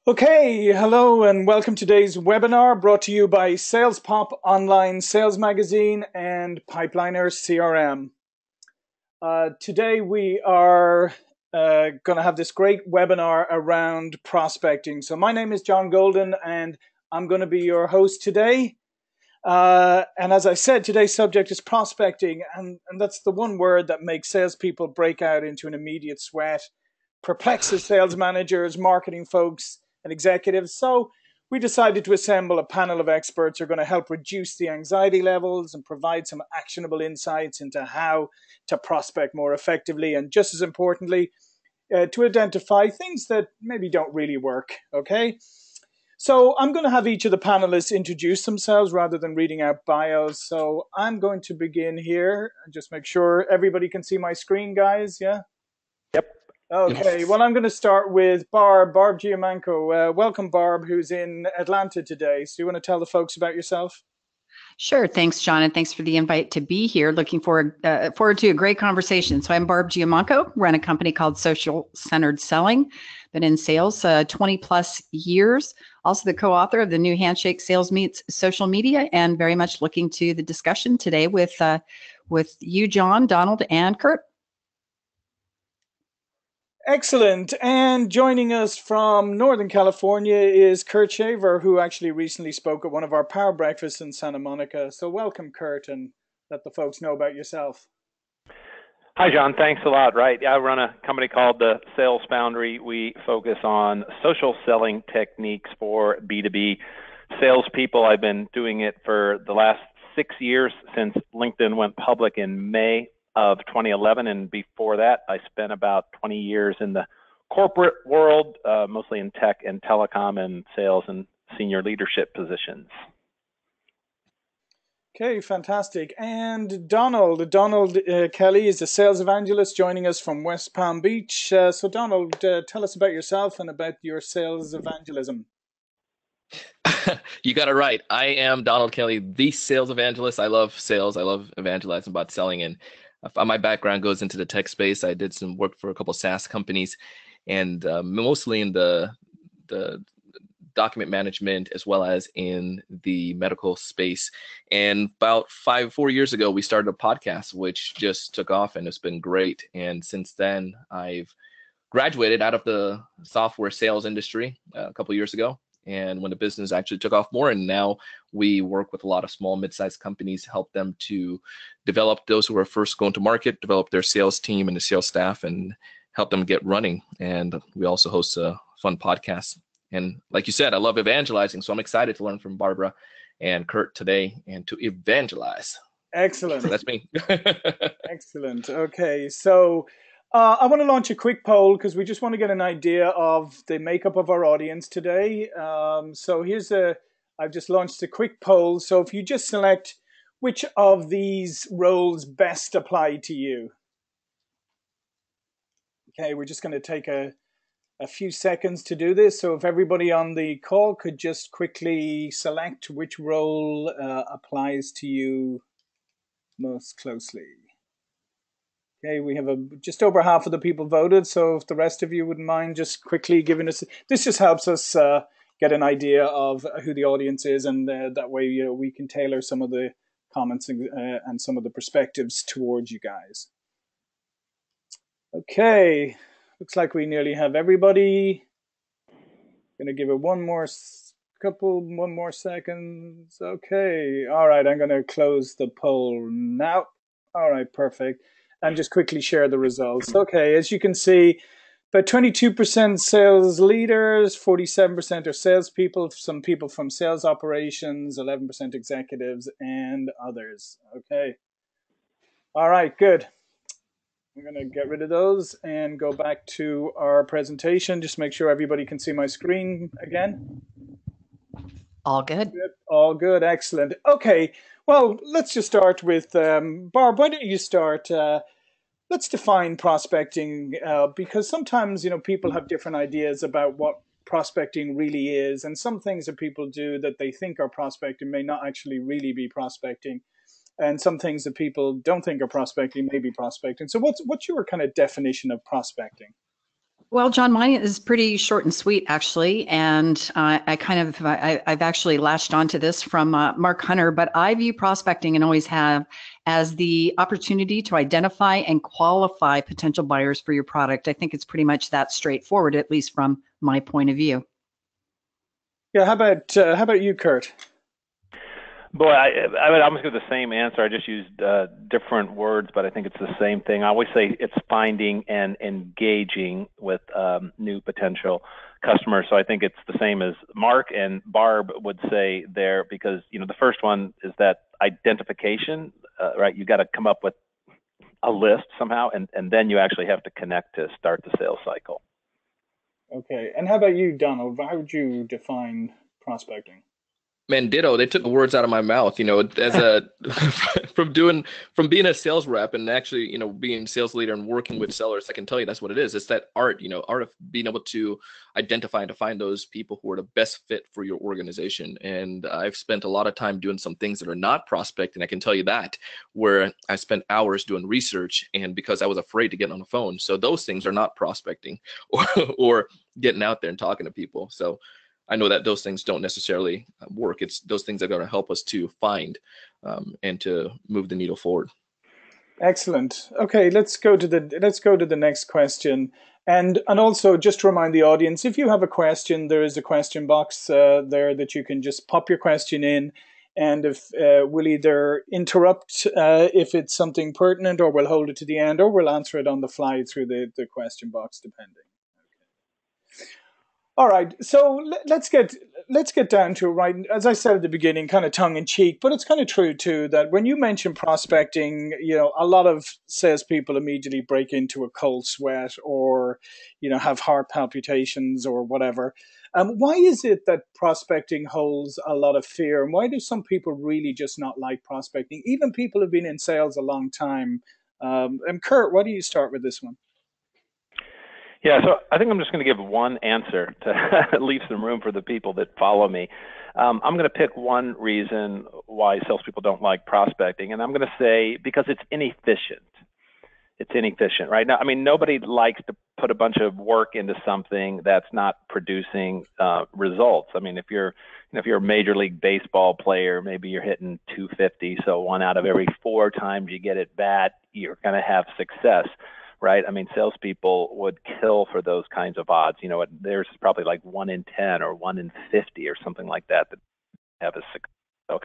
Okay, hello and welcome to today's webinar brought to you by SalesPOP Online Sales Magazine and Pipeliner CRM. Today we are going to have this great webinar around prospecting. So my name is John Golden and I'm going to be your host today. And as I said, today's subject is prospecting, and that's the one word that makes salespeople break out into an immediate sweat, perplexes sales managers, marketing folks, and executives. So we decided to assemble a panel of experts who are going to help reduce the anxiety levels and provide some actionable insights into how to prospect more effectively, and just as importantly, to identify things that maybe don't really work, okay? So I'm going to have each of the panelists introduce themselves rather than reading out bios. So I'm going to begin here and just make sure everybody can see my screen, guys. Yeah? Yep. Okay, well, I'm going to start with Barb Giamanco. Welcome, Barb, who's in Atlanta today. So you want to tell the folks about yourself? Sure. Thanks, John, and thanks for the invite to be here. Looking forward to a great conversation. So I'm Barb Giamanco, run a company called Social Centered Selling. Been in sales 20 plus years. Also the co-author of the new Handshake Sales Meets Social Media, and very much looking to the discussion today with you, John, Donald, and Kurt. Excellent. And joining us from Northern California is Kurt Shaver, who actually recently spoke at one of our Power Breakfasts in Santa Monica. So welcome, Kurt, and let the folks know about yourself. Hi, John. Thanks a lot. Right. I run a company called the Sales Foundry. We focus on social selling techniques for B2B salespeople. I've been doing it for the last 6 years since LinkedIn went public in May of 2011. And before that, I spent about 20 years in the corporate world, mostly in tech and telecom and sales and senior leadership positions. Okay, fantastic. And Donald Kelly is a sales evangelist joining us from West Palm Beach. So Donald, tell us about yourself and about your sales evangelism. You got it right. I am Donald Kelly, the sales evangelist. I love sales. I love evangelizing about selling. And my background goes into the tech space. I did some work for a couple of SaaS companies, and mostly in the document management as well as in the medical space. And about 4 years ago, we started a podcast, which just took off, and it's been great. And since then, I've graduated out of the software sales industry a couple of years ago. And when the business actually took off more, and now we work with a lot of small, mid-sized companies, help them to develop those who are first going to market, develop their sales team and the sales staff, and help them get running. And we also host a fun podcast. And like you said, I love evangelizing, so I'm excited to learn from Barbara and Kurt today and to evangelize. Excellent. So that's me. Excellent. Okay, so I want to launch a quick poll because we just want to get an idea of the makeup of our audience today. So I've just launched a quick poll. So if you just select which of these roles best apply to you. Okay, we're just going to take a few seconds to do this. So if everybody on the call could just quickly select which role applies to you most closely. Okay, we have just over half of the people voted. So if the rest of you wouldn't mind just quickly giving us, this just helps us get an idea of who the audience is, and that way we can tailor some of the comments and some of the perspectives towards you guys. Okay, looks like we nearly have everybody. Going to give it one more seconds. Okay, all right, I'm going to close the poll now. All right, perfect. And just quickly share the results. Okay, as you can see, about 22% sales leaders, 47% are salespeople, some people from sales operations, 11% executives, and others. Okay. All right, good. I'm going to get rid of those and go back to our presentation. Just make sure everybody can see my screen again. All good. All good. Excellent. Okay. Well, let's just start with Barb. Why don't you start? Let's define prospecting because sometimes people have different ideas about what prospecting really is, and some things that people do that they think are prospecting may not actually really be prospecting, and some things that people don't think are prospecting may be prospecting. So what's your kind of definition of prospecting? Well, John, mine is pretty short and sweet, actually, and I've actually latched onto this from Mark Hunter, but I view prospecting and always have as the opportunity to identify and qualify potential buyers for your product. I think it's pretty much that straightforward, at least from my point of view. Yeah, how about you, Kurt? Boy, I would almost give the same answer. I just used different words, but I think it's the same thing. I always say it's finding and engaging with new potential customers. So I think it's the same as Mark and Barb would say there, because the first one is that identification, right? You got to come up with a list somehow, and then you actually have to connect to start the sales cycle. Okay, and how about you, Donald? How would you define prospecting? Man, ditto. They took the words out of my mouth. As a from being a sales rep and actually, being sales leader and working with sellers, I can tell you that's what it is. It's that art of being able to identify and to find those people who are the best fit for your organization. And I've spent a lot of time doing some things that are not prospecting. I can tell you that, where I spent hours doing research, and because I was afraid to get on the phone. So those things are not prospecting or getting out there and talking to people. So I know that those things don't necessarily work. It's those things that are going to help us to find and to move the needle forward. Excellent. Okay, let's go to the next question. And also just to remind the audience, if you have a question, there is a question box there that you can just pop your question in, and if we'll either interrupt if it's something pertinent, or we'll hold it to the end, or we'll answer it on the fly through the question box, depending. All right, so let's get down to it, right? As I said at the beginning, kind of tongue in cheek, but it's kind of true too that when you mention prospecting, a lot of salespeople immediately break into a cold sweat, or have heart palpitations or whatever. Why is it that prospecting holds a lot of fear, and why do some people really just not like prospecting? Even people who've been in sales a long time. And Kurt, why don't you start with this one? Yeah, so I think I'm just going to give one answer to leave some room for the people that follow me. I'm going to pick one reason why salespeople don't like prospecting, and I'm going to say because it's inefficient. It's inefficient, right? Now, I mean, nobody likes to put a bunch of work into something that's not producing results. I mean, if you're a Major League Baseball player, maybe you're hitting 250, so 1 out of every 4 times you get at bat, you're going to have success. Right? I mean, salespeople would kill for those kinds of odds. There's probably like 1 in 10 or 1 in 50 or something like that have a success. So,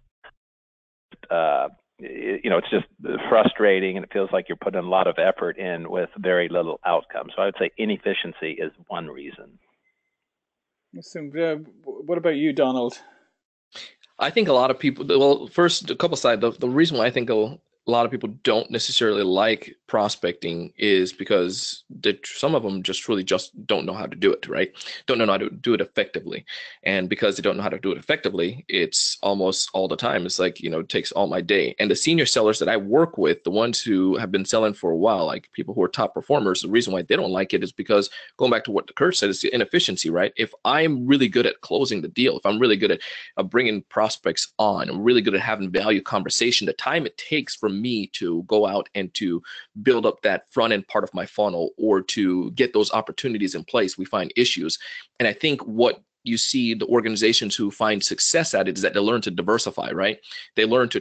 it's just frustrating, and it feels like you're putting a lot of effort in with very little outcome. So I would say inefficiency is one reason. So, what about you, Donald? I think a lot of people, well, first, a couple sides. The reason why I think a lot of people don't necessarily like prospecting is because some of them just really just don't know how to do it, right? Don't know how to do it effectively. And because they don't know how to do it effectively, it's almost all the time. It's like, it takes all my day. And the senior sellers that I work with, the ones who have been selling for a while, like people who are top performers, the reason why they don't like it is because, going back to what Kurt said, it's the inefficiency, right? If I'm really good at closing the deal, if I'm really good at bringing prospects on, I'm really good at having value conversation, the time it takes for me to go out and to build up that front end part of my funnel, or to get those opportunities in place, we find issues. And I think what you see the organizations who find success at it is that they learn to diversify, right? They learn to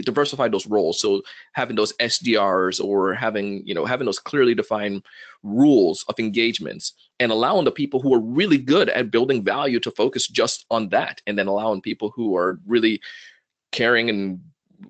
diversify those roles. So having those SDRs, or having those clearly defined rules of engagements, and allowing the people who are really good at building value to focus just on that, and then allowing people who are really caring and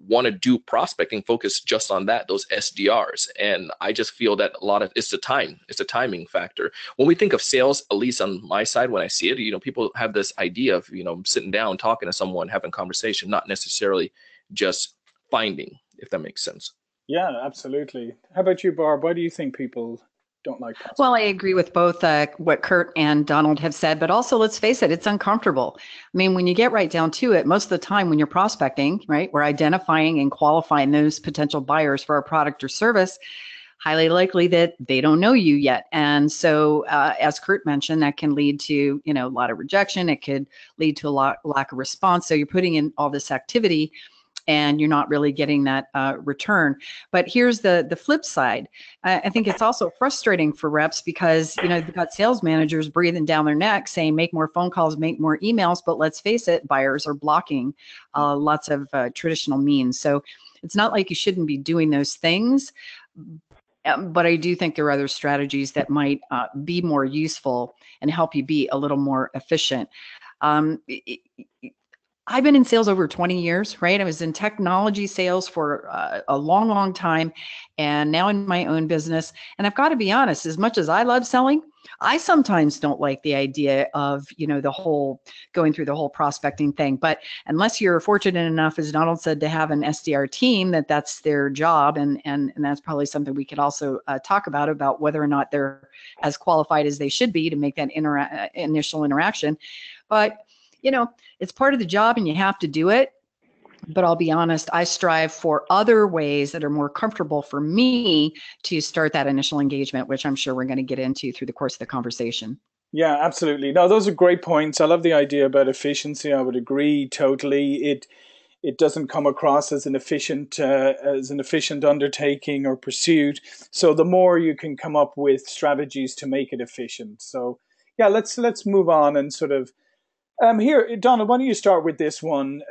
want to do prospecting focus just on that, those SDRs. And I just feel that a lot of it's a timing factor. When we think of sales, at least on my side, when I see it, people have this idea of, sitting down, talking to someone, having conversation, not necessarily just finding, if that makes sense. Yeah, absolutely. How about you, Barb? Why do you think people don't like prospecting? Well, I agree with both what Kurt and Donald have said, but also, let's face it, it's uncomfortable. I mean, when you get right down to it, most of the time when you're prospecting, right, we're identifying and qualifying those potential buyers for our product or service, highly likely that they don't know you yet. And so, as Kurt mentioned, that can lead to, a lot of rejection. It could lead to a lack of response. So you're putting in all this activity, and you're not really getting that return. But here's the flip side. I think it's also frustrating for reps because, they've got sales managers breathing down their neck saying, make more phone calls, make more emails. But let's face it, buyers are blocking lots of traditional means. So it's not like you shouldn't be doing those things. But I do think there are other strategies that might be more useful and help you be a little more efficient. I've been in sales over 20 years, right? I was in technology sales for a long, long time, and now in my own business. And I've got to be honest, as much as I love selling, I sometimes don't like the idea of, the whole going through the whole prospecting thing. But unless you're fortunate enough, as Donald said, to have an SDR team, that's their job. And that's probably something we could also talk about whether or not they're as qualified as they should be to make that initial interaction. But it's part of the job and you have to do it. But I'll be honest, I strive for other ways that are more comfortable for me to start that initial engagement, which I'm sure we're going to get into through the course of the conversation. Yeah, absolutely. No, those are great points. I love the idea about efficiency. I would agree totally. It doesn't come across as an efficient undertaking or pursuit. So the more you can come up with strategies to make it efficient. So yeah, let's move on and sort of here, Donald, why don't you start with this one?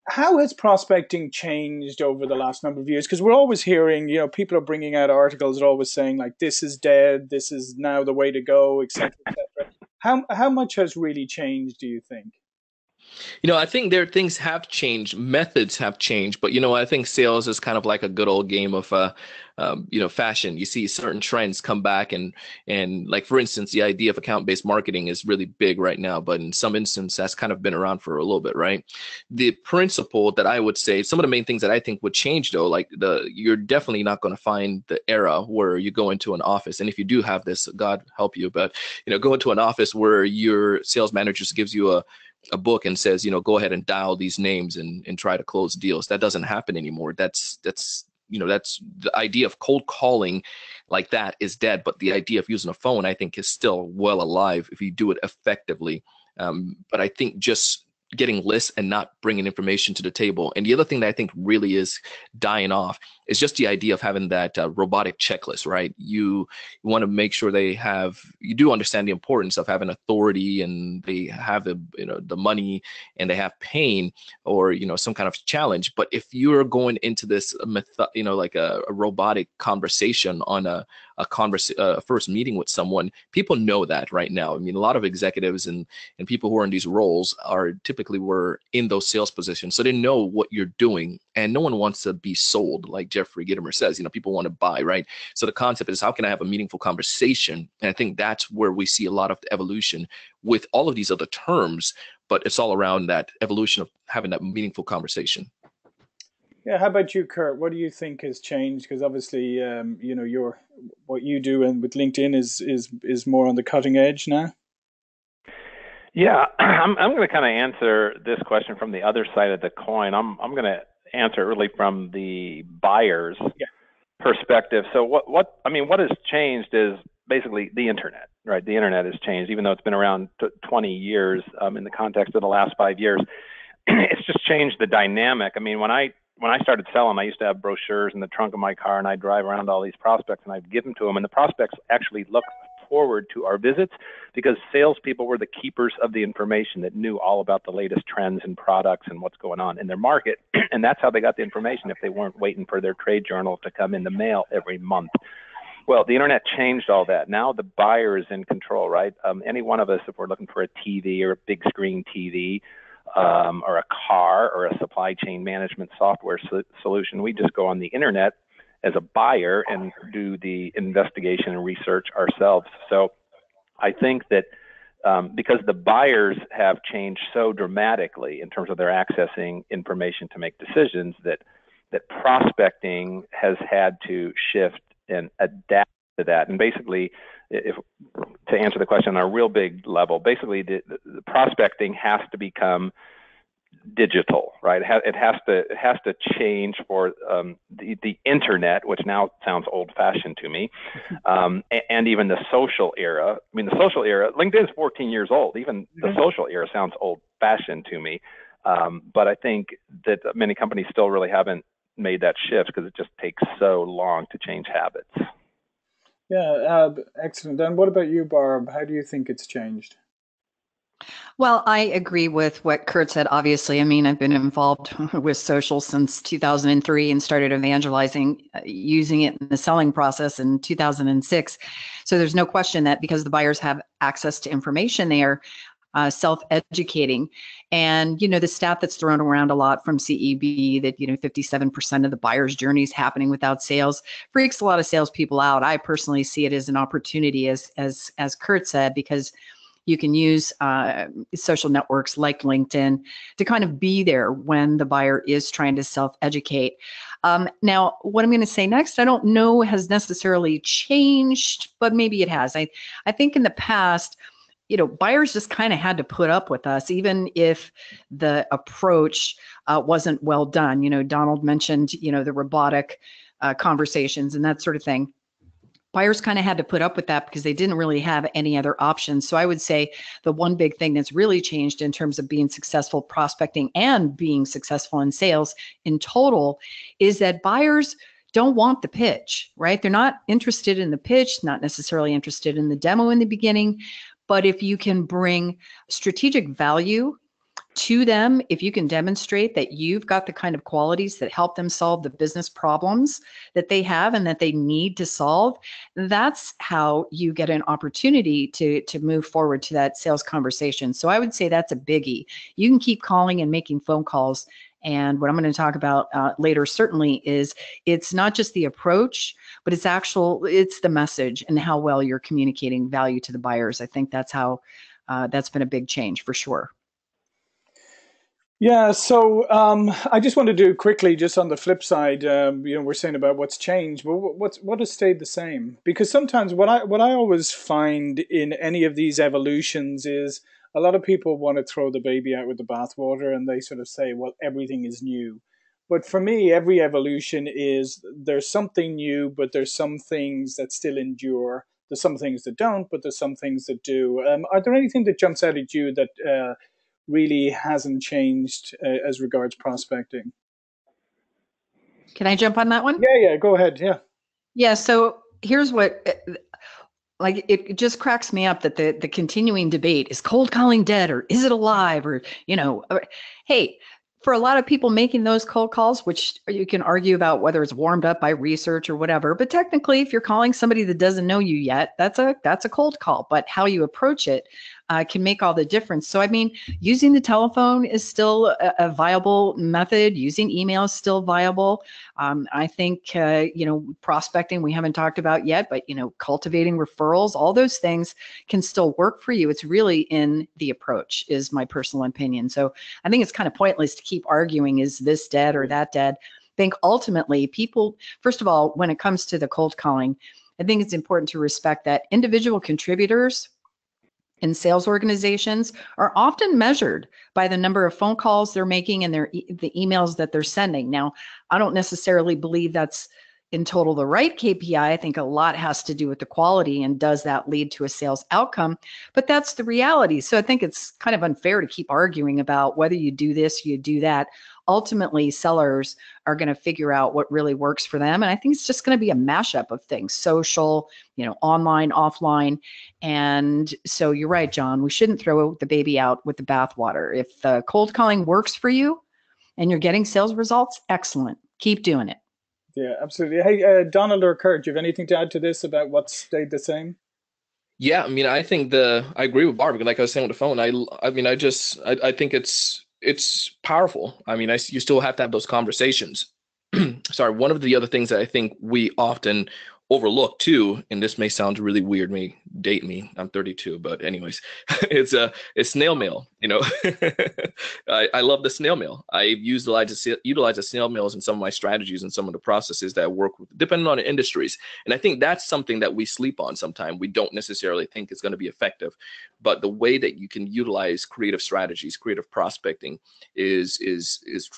How has prospecting changed over the last number of years? Because we're always hearing, people are bringing out articles, are always saying like, this is dead, this is now the way to go, et cetera, et cetera. How much has really changed, do you think? I think things have changed, methods have changed, but I think sales is kind of like a good old game of fashion. You see certain trends come back, and like, for instance, the idea of account-based marketing is really big right now, but in some instances that's kind of been around for a little bit, right? The principle that I would say, some of the main things that I think would change though, like you're definitely not going to find the era where you go into an office, and if you do have this, God help you, but go into an office where your sales manager just gives you a book and says, go ahead and dial these names and try to close deals. That doesn't happen anymore. That's the idea of cold calling like that is dead. But the idea of using a phone, I think, is still well alive if you do it effectively. But I think just getting lists and not bringing information to the table. And the other thing that I think really is dying off is just the idea of having that robotic checklist, right? You want to make sure you do understand the importance of having authority, and they have the money, and they have pain or, some kind of challenge. But if you're going into this, like a robotic conversation on a first meeting with someone, people know that right now. I mean, a lot of executives and people who are in these roles are typically were in those sales positions, so they know what you're doing, and no one wants to be sold. Like Jeffrey Gitomer says, people want to buy, right? So the concept is, how can I have a meaningful conversation? And I think that's where we see a lot of the evolution with all of these other terms, but it's all around that evolution of having that meaningful conversation. Yeah, how about you, Kurt? What do you think has changed? Because obviously, what you do and with LinkedIn is more on the cutting edge now. Yeah, I'm going to kind of answer this question from the other side of the coin. I'm going to answer it really from the buyer's perspective. So what has changed is basically the internet, right? The internet has changed, even though it's been around 20 years in the context of the last 5 years. It's just changed the dynamic. I mean, when I started selling, I used to have brochures in the trunk of my car, and I'd drive around to all these prospects, and I'd give them to them. And the prospects actually looked forward to our visits because salespeople were the keepers of the information that knew all about the latest trends and products and what's going on in their market. And that's how they got the information if they weren't waiting for their trade journal to come in the mail every month. Well, the internet changed all that. Now the buyer is in control, right? Any one of us, if we're looking for a TV or a big screen TV, or a car or a supply chain management software solution, we just go on the internet as a buyer and do the investigation and research ourselves. So I think that because the buyers have changed so dramatically in terms of their accessing information to make decisions, that prospecting has had to shift and adapt to that. And basically, to answer the question on a real big level, basically the prospecting has to become digital, right? It has to change for the internet, which now sounds old-fashioned to me, and even the social era. I mean, the social era, LinkedIn is 14 years old. Even the social era sounds old-fashioned to me. But I think that many companies still really haven't made that shift because it just takes so long to change habits. Yeah, excellent. And what about you, Barb? How do you think it's changed? Well, I agree with what Kurt said. Obviously, I mean, I've been involved with social since 2003 and started evangelizing, using it in the selling process in 2006. So there's no question that because the buyers have access to information, they are self-educating. And, the stat that's thrown around a lot from CEB that, 57% of the buyer's journey is happening without sales freaks a lot of salespeople out. I personally see it as an opportunity, as Kurt said, because you can use social networks like LinkedIn to kind of be there when the buyer is trying to self-educate. Now, what I'm going to say next, I don't know has necessarily changed, but maybe it has. I think in the past, buyers just kind of had to put up with us, even if the approach wasn't well done. Donald mentioned, the robotic conversations and that sort of thing. Buyers kind of had to put up with that because they didn't really have any other options. So I would say the one big thing that's really changed in terms of being successful prospecting and being successful in sales in total is that buyers don't want the pitch, right? They're not interested in the pitch, not necessarily interested in the demo in the beginning. But if you can bring strategic value to them, if you can demonstrate that you've got the kind of qualities that help them solve the business problems that they have and that they need to solve, that's how you get an opportunity to move forward to that sales conversation. So I would say that's a biggie. You can keep calling and making phone calls. And what I'm going to talk about later certainly is it's not just the approach, but it's the message and how well you're communicating value to the buyers. I think that's been a big change for sure. Yeah, so I just want to do quickly, just on the flip side, we're saying about what's changed, but what has stayed the same? Because sometimes what I always find in any of these evolutions is a lot of people want to throw the baby out with the bathwater, and they sort of say, well, everything is new. But for me, every evolution is there's something new, but there's some things that still endure. There's some things that don't, but there's some things that do. Are there anything that jumps out at you that really hasn't changed as regards prospecting? Can I jump on that one? Yeah, go ahead. Yeah. Yeah, so here's what, like, it just cracks me up that the continuing debate is cold calling dead or is it alive or, hey, for a lot of people making those cold calls, which you can argue about whether it's warmed up by research or whatever, but technically if you're calling somebody that doesn't know you yet, that's a cold call, but how you approach it can make all the difference. So, I mean, using the telephone is still a viable method. Using email is still viable. I think, prospecting, we haven't talked about yet, but, cultivating referrals, all those things can still work for you. It's really in the approach is my personal opinion. So I think it's kind of pointless to keep arguing, is this dead or that dead? I think ultimately people, first of all, when it comes to the cold calling, I think it's important to respect that individual contributors in sales organizations are often measured by the number of phone calls they're making and the emails that they're sending. Now, I don't necessarily believe that's in total the right KPI. I think a lot has to do with the quality and does that lead to a sales outcome, but that's the reality. So I think it's kind of unfair to keep arguing about whether you do this, you do that. Ultimately, sellers are going to figure out what really works for them. And I think it's just going to be a mashup of things, social, online, offline. And so you're right, John, we shouldn't throw the baby out with the bathwater. If the cold calling works for you and you're getting sales results, excellent. Keep doing it. Yeah, absolutely. Hey, Donald or Kurt, do you have anything to add to this about what stayed the same? Yeah, I mean, I think I agree with Barb. Like I was saying with the phone, I think it's powerful. I mean, you still have to have those conversations. Sorry, one of the other things that I think we often overlook too, and this may sound really weird, may date me, I'm 32, but anyways, it's snail mail. I love the snail mail. I utilize the snail mails in some of my strategies and some of the processes that work with, depending on the industries. And I think that's something that we sleep on sometimes. We don't necessarily think it's going to be effective, but the way that you can utilize creative strategies, creative prospecting is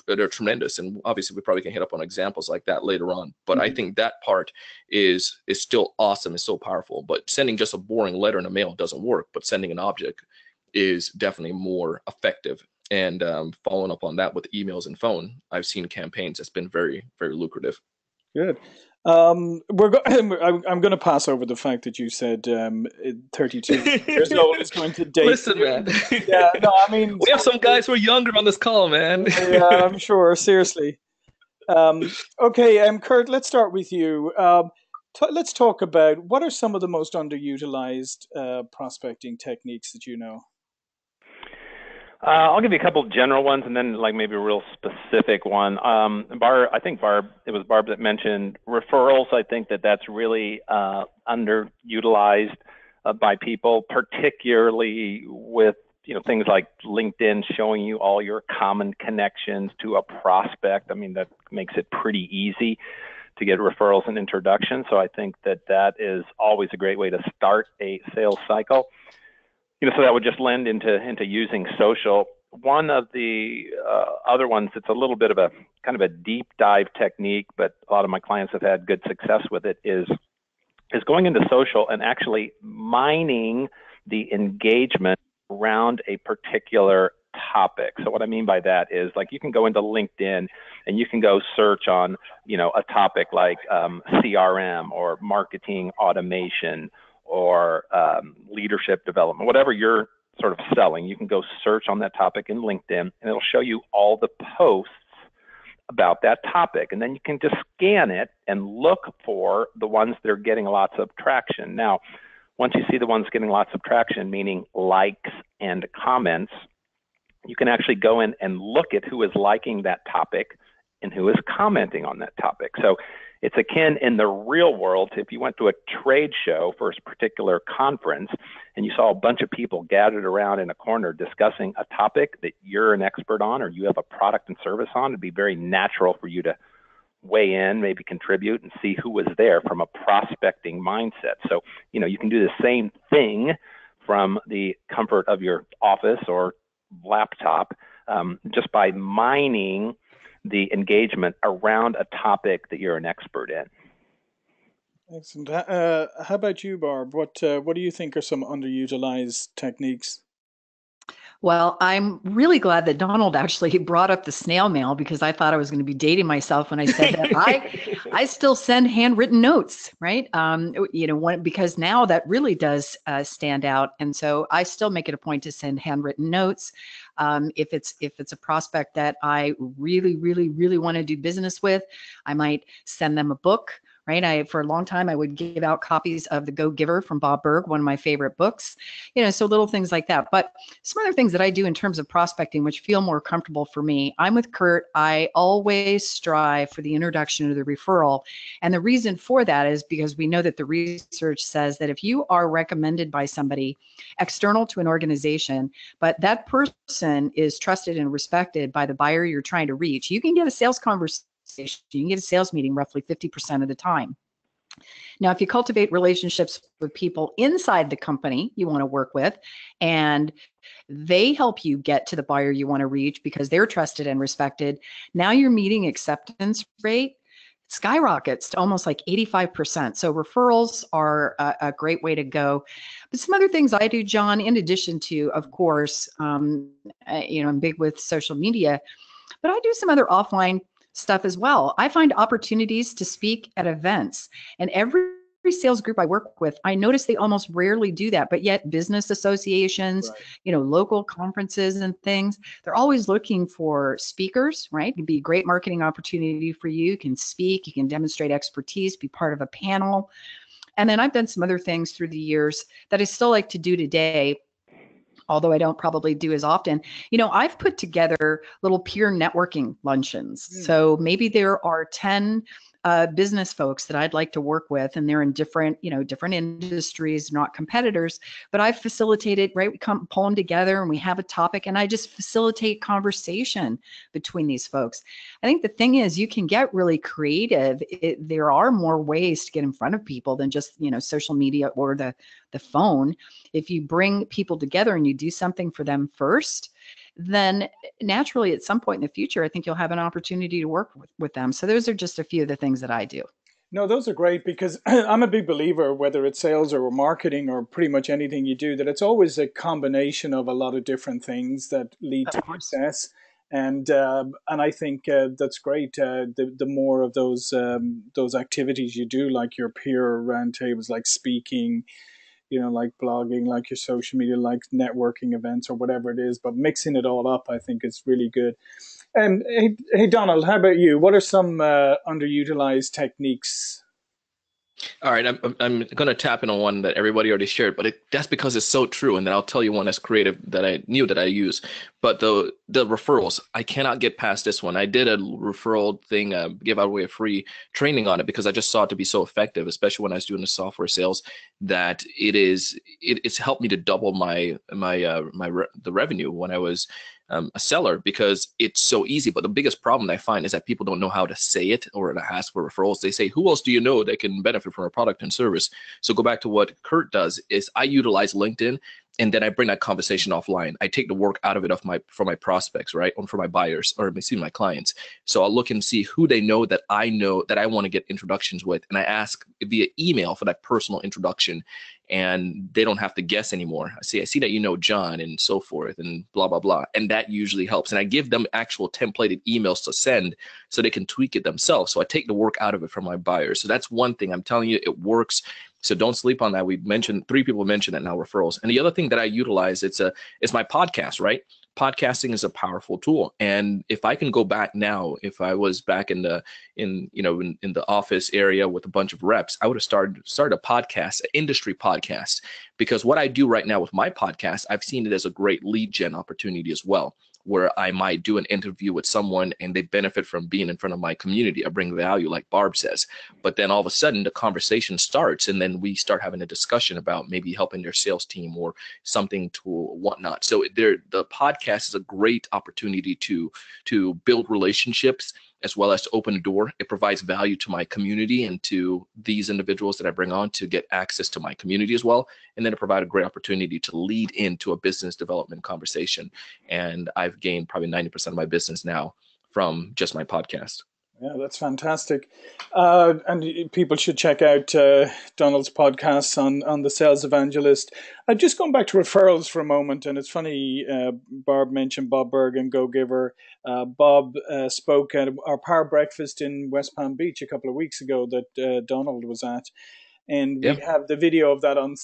they're tremendous. And obviously we probably can hit up on examples like that later on, but I think that part is still awesome. It's so powerful. But sending just a boring letter in the mail doesn't work, but sending an object is definitely more effective And following up on that with emails and phone, I've seen campaigns that's been very, very lucrative. Good. I'm going to pass over the fact that you said 32 years old is going to date. Listen, man. Yeah, no, I mean, we have some guys who are younger on this call, man. Yeah, I'm sure. Seriously. Okay, Kurt, let's start with you. Let's talk about what are some of the most underutilized prospecting techniques that you know? I'll give you a couple of general ones and then like maybe a real specific one. I think it was Barb that mentioned referrals. I think that's really underutilized by people, particularly with things like LinkedIn showing you all your common connections to a prospect. I mean, that makes it pretty easy to get referrals and introductions. So I think that is always a great way to start a sales cycle. So that would just lend into using social. One of the other ones that's a little bit of a kind of a deep dive technique, but a lot of my clients have had good success with it, is going into social and actually mining the engagement around a particular topic. So what I mean by that is, like, you can go into LinkedIn and you can go search on, a topic like CRM or marketing automation or leadership development, whatever you're sort of selling. You can go search on that topic in LinkedIn and it'll show you all the posts about that topic. And then you can just scan it and look for the ones that are getting lots of traction. Now, once you see the ones getting lots of traction, meaning likes and comments, you can actually go in and look at who is liking that topic and who is commenting on that topic. So it's akin in the real world to if you went to a trade show for a particular conference and you saw a bunch of people gathered around in a corner discussing a topic that you're an expert on or you have a product and service on. It'd be very natural for you to weigh in, maybe contribute, and see who was there from a prospecting mindset. So, you can do the same thing from the comfort of your office or laptop, just by mining the engagement around a topic that you're an expert in. Excellent. How about you, Barb? What do you think are some underutilized techniques? Well, I'm really glad that Donald actually brought up the snail mail, because I thought I was going to be dating myself when I said that. I still send handwritten notes, right? Because now that really does stand out, and so I still make it a point to send handwritten notes. If it's a prospect that I really, really, really want to do business with, I might send them a book. Right. For a long time, I would give out copies of The Go-Giver from Bob Burg, one of my favorite books, so little things like that. But some other things that I do in terms of prospecting, which feel more comfortable for me, I'm with Kurt. I always strive for the introduction or the referral. And the reason for that is because we know that the research says that if you are recommended by somebody external to an organization, but that person is trusted and respected by the buyer you're trying to reach, you can get a sales conversation. You can get a sales meeting roughly 50% of the time. Now, if you cultivate relationships with people inside the company you want to work with, and they help you get to the buyer you want to reach because they're trusted and respected, now your meeting acceptance rate skyrockets to almost like 85%. So referrals are a great way to go. But some other things I do, John, in addition to, of course, I'm big with social media, but I do some other offline stuff as well. I find opportunities to speak at events, and every sales group I work with, I notice they almost rarely do that, but yet business associations, right, local conferences and things, they're always looking for speakers, right? It'd be a great marketing opportunity for you. You can speak, you can demonstrate expertise, be part of a panel. And then I've done some other things through the years that I still like to do today, although I don't probably do as often. I've put together little peer networking luncheons. So maybe there are 10 business folks that I'd like to work with, and they're in different industries, not competitors, but I've facilitated, right? We pull them together and we have a topic, and I just facilitate conversation between these folks. I think the thing is, you can get really creative. There are more ways to get in front of people than just, social media or the phone. If you bring people together and you do something for them first, then naturally at some point in the future, I think you'll have an opportunity to work with them. So those are just a few of the things that I do. No, those are great because I'm a big believer, whether it's sales or marketing or pretty much anything you do, that it's always a combination of a lot of different things that lead Of to course. and I think that's great. The more of those activities you do, like your peer roundtables, like speaking, like blogging, like your social media, like networking events or whatever it is, but mixing it all up, I think is really good. Hey, Donald, how about you? What are some underutilized techniques? All right, I'm going to tap in on one that everybody already shared, but that's because it's so true. And then I'll tell you one that's creative that I knew that I use. But the referrals, I cannot get past this one. I did a referral thing, give away a free training on it because I just saw it to be so effective, especially when I was doing the software sales, that it's helped me to double the revenue when I was a seller because it's so easy. But the biggest problem I find is that people don't know how to say it or to ask for referrals. They say, who else do you know that can benefit from a product and service? So go back to what Kurt does is I utilize LinkedIn and then I bring that conversation offline. I take the work out of it for my prospects, right? Or for my buyers or my clients. So I'll look and see who they know that I want to get introductions with. And I ask via email for that personal introduction and they don't have to guess anymore. I see that you know John and so forth and blah, blah, blah. And that usually helps. And I give them actual templated emails to send so they can tweak it themselves. So I take the work out of it from my buyers. So that's one thing I'm telling you, it works. So don't sleep on that. We mentioned 3 people mentioned that now, referrals. And the other thing that I utilize, it's my podcast, right? Podcasting is a powerful tool. And if I can go back now, if I was back in the office area with a bunch of reps, I would have started a podcast, an industry podcast, because what I do right now with my podcast, I've seen it as a great lead gen opportunity as well, where I might do an interview with someone and they benefit from being in front of my community. I bring value, like Barb says. But then all of a sudden the conversation starts and then we start having a discussion about maybe helping their sales team or something to whatnot. So the podcast is a great opportunity to build relationships as well as to open a door. It provides value to my community and to these individuals that I bring on to get access to my community as well. And then it provides a great opportunity to lead into a business development conversation. And I've gained probably 90% of my business now from just my podcast. Yeah, that's fantastic. And people should check out Donald's podcasts on the Sales Evangelist. Just going back to referrals for a moment, and it's funny, Barb mentioned Bob Berg and Go Giver. Bob spoke at our Power Breakfast in West Palm Beach a couple of weeks ago that Donald was at. And we have the video of that on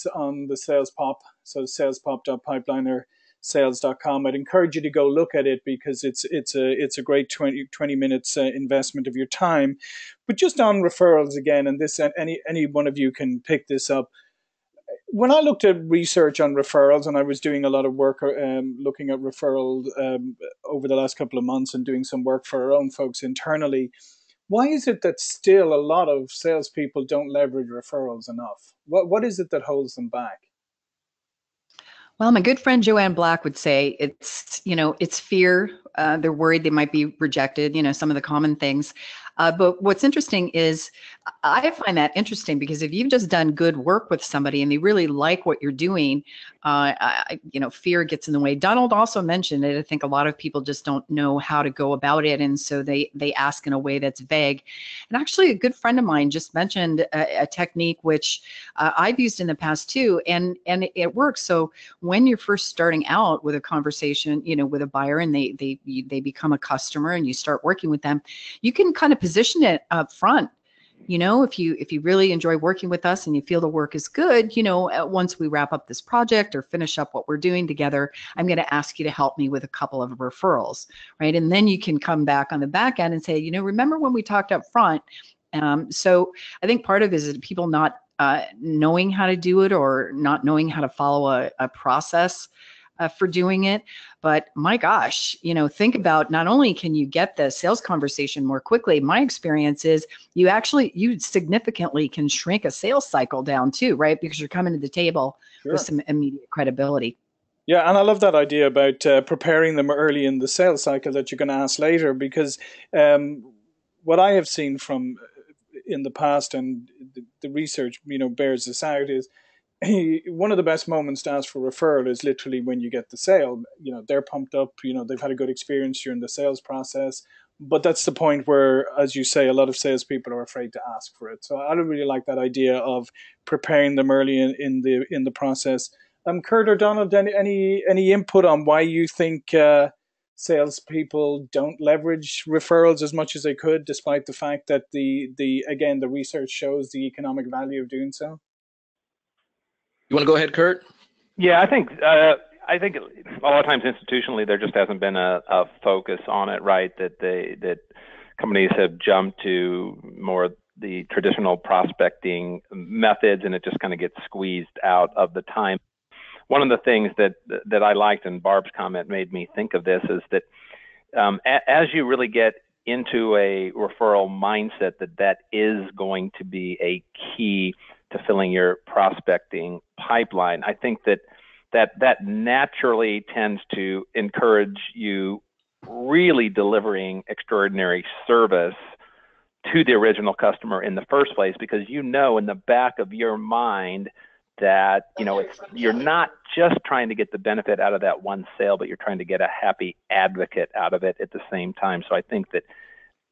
the SalesPOP, so salespop.pipelinersales.com. I'd encourage you to go look at it because it's a great 20 minutes investment of your time. But just on referrals again, and this any one of you can pick this up. When I looked at research on referrals, and I was doing a lot of work looking at referral over the last couple of months and doing some work for our own folks internally, why is it that still a lot of salespeople don't leverage referrals enough? What is it that holds them back? Well, my good friend Joanne Black would say it's fear. They're worried they might be rejected, some of the common things. But what's interesting is I find that interesting because if you've just done good work with somebody and they really like what you're doing, fear gets in the way. Donald also mentioned it. I think a lot of people just don't know how to go about it. And so they ask in a way that's vague. And actually, a good friend of mine just mentioned a technique which I've used in the past too, and it works. So when you're first starting out with a conversation, with a buyer and they become a customer and you start working with them, you can kind of position it up front. If you really enjoy working with us and you feel the work is good, once we wrap up this project or finish up what we're doing together, I'm going to ask you to help me with a couple of referrals, right? And then you can come back on the back end and say, remember when we talked up front? So I think part of it is people not knowing how to do it or not knowing how to follow a process for doing it. But my gosh, think about not only can you get the sales conversation more quickly, my experience is you significantly can shrink a sales cycle down too, right? Because you're coming to the table with some immediate credibility. Yeah, and I love that idea about preparing them early in the sales cycle that you're going to ask later, because what I have seen from in the past, and the research, bears this out, is one of the best moments to ask for referral is literally when you get the sale. They're pumped up, they've had a good experience during the sales process, But that's the point where, as you say, a lot of salespeople are afraid to ask for it. So I don't really like that idea of preparing them early in the process. Kurt or Donald, any input on why you think salespeople don't leverage referrals as much as they could, despite the fact that the research shows the economic value of doing so? You want to go ahead, Kurt? Yeah, I think a lot of times institutionally there just hasn't been a focus on it, right? That companies have jumped to more the traditional prospecting methods, and it just kind of gets squeezed out of the time. One of the things that I liked, and Barb's comment made me think of this, is that as you really get into a referral mindset, that is going to be a key to filling your prospecting pipeline. I think that naturally tends to encourage you really delivering extraordinary service to the original customer in the first place, because in the back of your mind that you're not just trying to get the benefit out of that one sale, but you're trying to get a happy advocate out of it at the same time. So I think that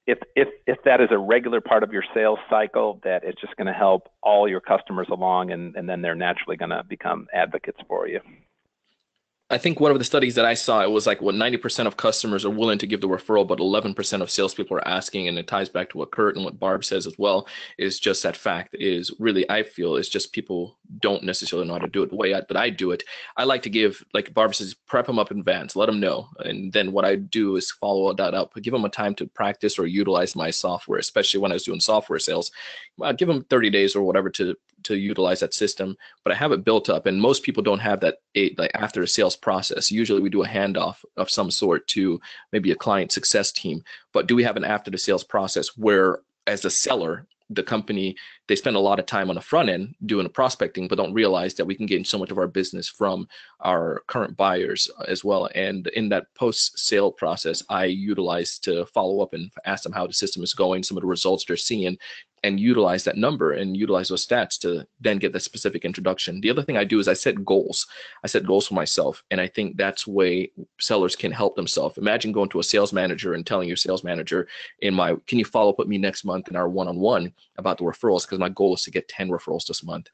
if that is a regular part of your sales cycle, that it's just going to help all your customers along, and then they're naturally going to become advocates for you. I think one of the studies that I saw, it was like 90% of customers are willing to give the referral, but 11% of salespeople are asking. And it ties back to what Kurt and what Barb says as well, is just that fact is really, I feel it's just people don't necessarily know how to do it the way that I do it. I like to give, like Barb says, prep them up in advance, let them know. And then what I do is follow that up, give them a time to practice or utilize my software, especially when I was doing software sales. I'd give them 30 days or whatever to utilize that system, but I have it built up. And most people don't have that like after a sales process. Usually we do a handoff of some sort to maybe a client success team, but do we have an after the sales process where as a seller, the company, they spend a lot of time on the front end doing the prospecting, but don't realize that we can gain so much of our business from our current buyers as well. And in that post-sale process, I utilize to follow up and ask them how the system is going, some of the results they're seeing, and utilize that number and utilize those stats to then get the specific introduction. The other thing I do is I set goals. I set goals for myself. And I think that's way sellers can help themselves. Imagine going to a sales manager and telling your sales manager, can you follow up with me next month in our one-on-one about the referrals? Because my goal is to get 10 referrals this month.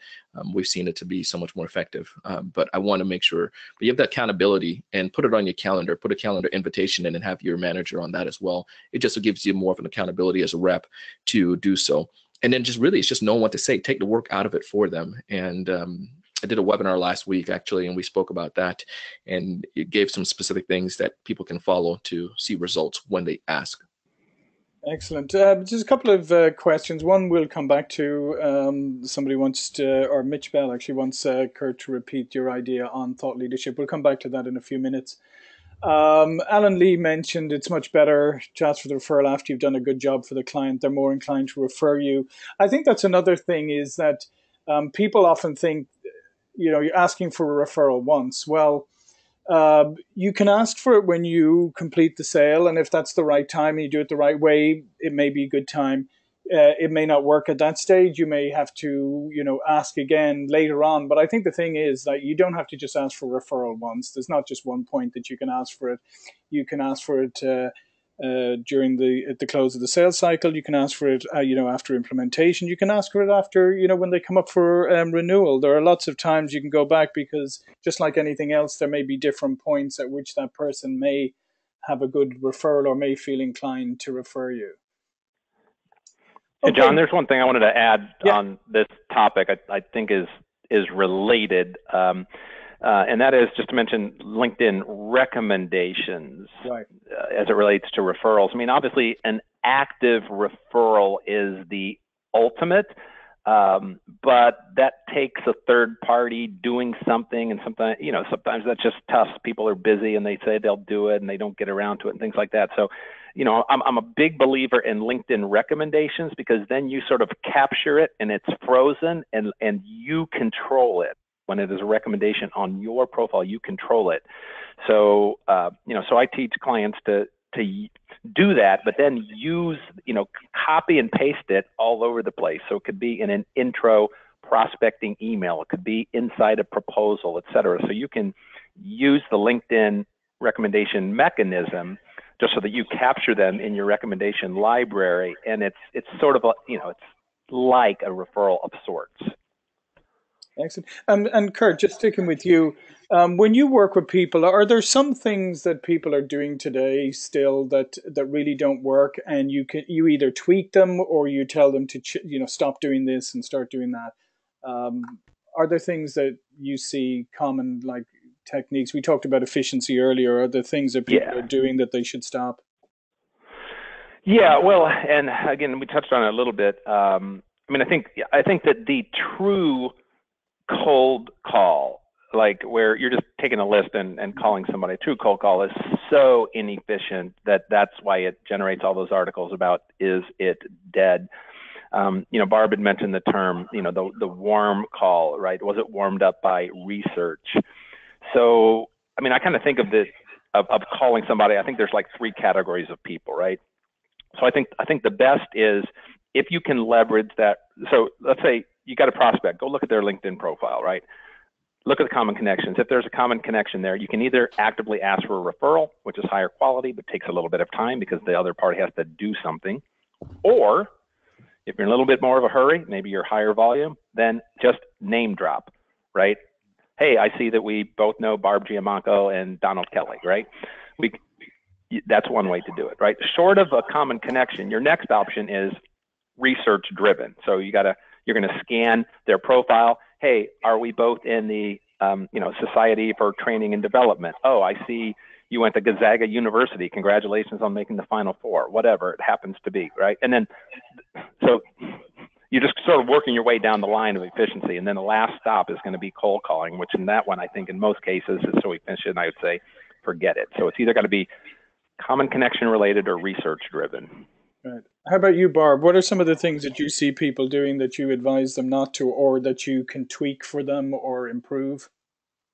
We've seen it to be so much more effective. But I want to make sure you have that accountability and put it on your calendar, put a calendar invitation in and have your manager on that as well. It just gives you more of an accountability as a rep to do so. And then it's just knowing what to say, take the work out of it for them. And I did a webinar last week actually, and we spoke about that, and it gave some specific things that people can follow to see results when they ask. Excellent. Just a couple of questions. One we'll come back to. Somebody wants to, or Mitch Bell actually wants Kurt to repeat your idea on thought leadership. We'll come back to that in a few minutes. Alan Lee mentioned it's much better to ask for the referral after you've done a good job for the client. They're more inclined to refer you. I think that's another thing, is that people often think, you're asking for a referral once. Well, you can ask for it when you complete the sale, and if that's the right time and you do it the right way, it may be a good time. It may not work at that stage. You may have to, ask again later on. But I think the thing is that you don't have to just ask for referral once. There's not just one point that you can ask for it. You can ask for it during at the close of the sales cycle. You can ask for it, after implementation. You can ask for it after, when they come up for renewal. There are lots of times you can go back, because just like anything else, there may be different points at which that person may have a good referral or may feel inclined to refer you. Hey, John, there's one thing I wanted to add on this topic I think is related, and that is just to mention LinkedIn recommendations as it relates to referrals. I mean, obviously, an active referral is the ultimate, but that takes a third party doing something, and sometimes that's just tough. People are busy and they say they'll do it and they don't get around to it and things like that. So, I'm a big believer in LinkedIn recommendations, because then you sort of capture it and it's frozen, and you control it. When it is a recommendation on your profile, you control it. So, so I teach clients to do that, but then use, copy and paste it all over the place. So it could be in an intro prospecting email. It could be inside a proposal, et cetera. So you can use the LinkedIn recommendation mechanism just so that you capture them in your recommendation library. And it's sort of a, it's like a referral of sorts. Excellent. And Kurt, just sticking with you, when you work with people, are there some things that people are doing today still that really don't work, and you either tweak them or you tell them to stop doing this and start doing that? Are there things that you see common, like techniques? We talked about efficiency earlier. Are there things that people are doing that they should stop? Yeah, well, and again, we touched on it a little bit. I think that the true cold call, like where you're just taking a list and calling somebody, a true cold call is so inefficient that's why it generates all those articles about, is it dead? Barb had mentioned the term, the warm call, right? Was it warmed up by research? So, I kind of think of this, of calling somebody, I think there's like 3 categories of people, right? So I think the best is if you can leverage that. So let's say you got a prospect, go look at their LinkedIn profile, right? Look at the common connections. If there's a common connection there, you can either actively ask for a referral, which is higher quality, but takes a little bit of time because the other party has to do something. Or if you're in a little bit more of a hurry, maybe you're higher volume, then just name drop, right? Hey, I see that we both know Barb Giamanco and Donald Kelly, right? That's one way to do it, right? Short of a common connection, your next option is research driven. So you're going to scan their profile. Hey, are we both in the Society for Training and Development? Oh, I see you went to Gonzaga University. Congratulations on making the Final Four, whatever it happens to be, right? And then, so you're just sort of working your way down the line of efficiency. And then the last stop is going to be cold calling, which in that one, I think in most cases is so efficient, I would say, forget it. So it's either got to be common connection related or research driven. Right. How about you, Barb? What are some of the things that you see people doing that you advise them not to, or that you can tweak for them or improve?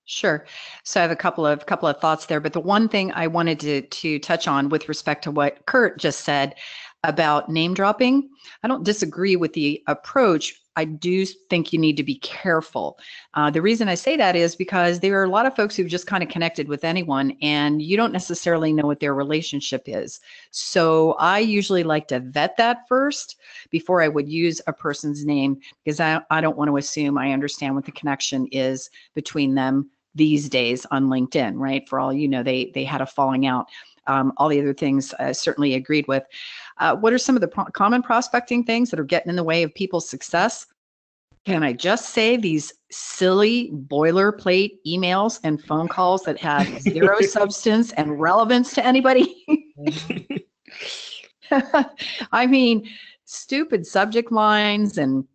Sure. So I have a couple of thoughts there, but the one thing I wanted to touch on with respect to what Kurt just said about name dropping, I don't disagree with the approach. I do think you need to be careful. The reason I say that is because there are a lot of folks who've just kind of connected with anyone, and you don't necessarily know what their relationship is. So I usually like to vet that first before I would use a person's name, because I don't want to assume I understand what the connection is between them these days on LinkedIn, right? For all you know, they had a falling out. All the other things I certainly agreed with. What are some of the common prospecting things that are getting in the way of people's success? Can I just say these silly boilerplate emails and phone calls that have zero substance and relevance to anybody? I mean, stupid subject lines and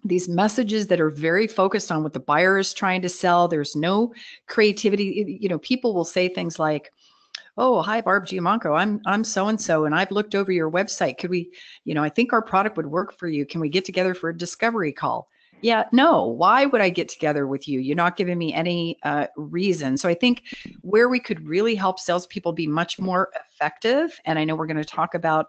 these messages that are very focused on what the buyer is trying to sell. There's no creativity. People will say things like, "Oh, hi, Barb Giamanco. I'm so-and-so, and I've looked over your website. Could we, I think our product would work for you. Can we get together for a discovery call?" Yeah, no, why would I get together with you? You're not giving me any reason. So I think where we could really help salespeople be much more effective, and I know we're going to talk about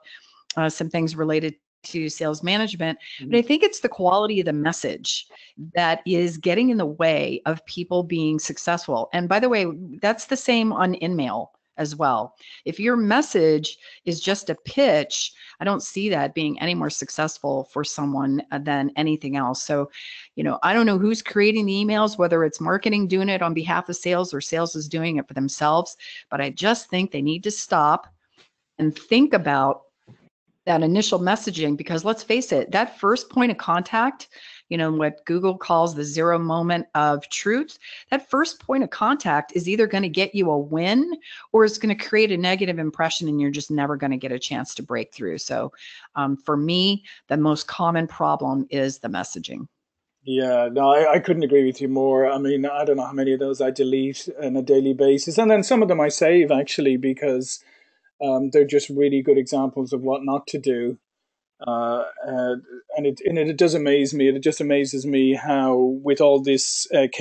some things related to sales management, but I think it's the quality of the message that is getting in the way of people being successful. And by the way, that's the same on InMail as well. If your message is just a pitch, I don't see that being any more successful for someone than anything else. So, I don't know who's creating the emails, whether it's marketing doing it on behalf of sales or sales is doing it for themselves, but I just think they need to stop and think about that initial messaging, because let's face it, that first point of contact, what Google calls the 0 moment of truth, that first point of contact is either going to get you a win or it's going to create a negative impression and you're just never going to get a chance to break through. So for me, the most common problem is the messaging. Yeah, no, I couldn't agree with you more. I mean, I don't know how many of those I delete on a daily basis. And then some of them I save actually because they're just really good examples of what not to do. And it does amaze me. It just amazes me how with all this at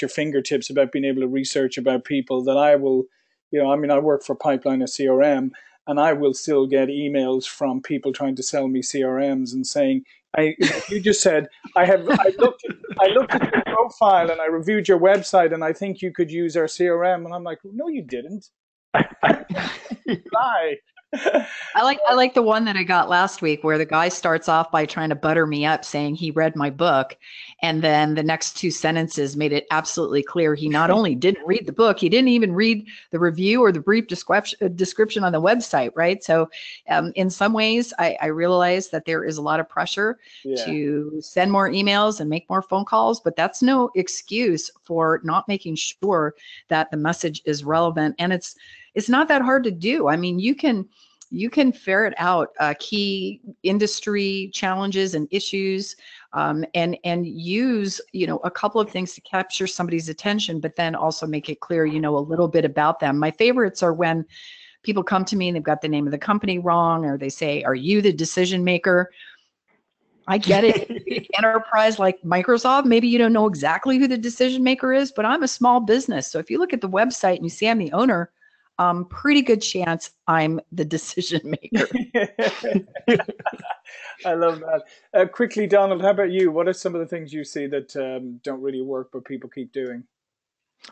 your fingertips about being able to research about people, that I will, I work for Pipeline or CRM, and I will still get emails from people trying to sell me CRMs and saying, you just said, I looked at your profile and I reviewed your website and I think you could use our CRM. And I'm like, no, you didn't. Bye. I like the one that I got last week where the guy starts off by trying to butter me up saying he read my book, and then the next two sentences made it absolutely clear he not only didn't read the book, he didn't even read the review or the brief description on the website, right? So in some ways I realize that there is a lot of pressure Yeah. to send more emails and make more phone calls, but that's no excuse for not making sure that the message is relevant. And it's not that hard to do. I mean, you can ferret out key industry challenges and issues, and use a couple of things to capture somebody's attention, but then also make it clear a little bit about them. My favorites are when people come to me and they've got the name of the company wrong, or they say, "Are you the decision maker?" I get it. Big enterprise like Microsoft, maybe you don't know exactly who the decision maker is, but I'm a small business. So if you look at the website and you see I'm the owner, pretty good chance I'm the decision maker. I love that. Quickly, Donald, how about you? What are some of the things you see that don't really work, but people keep doing?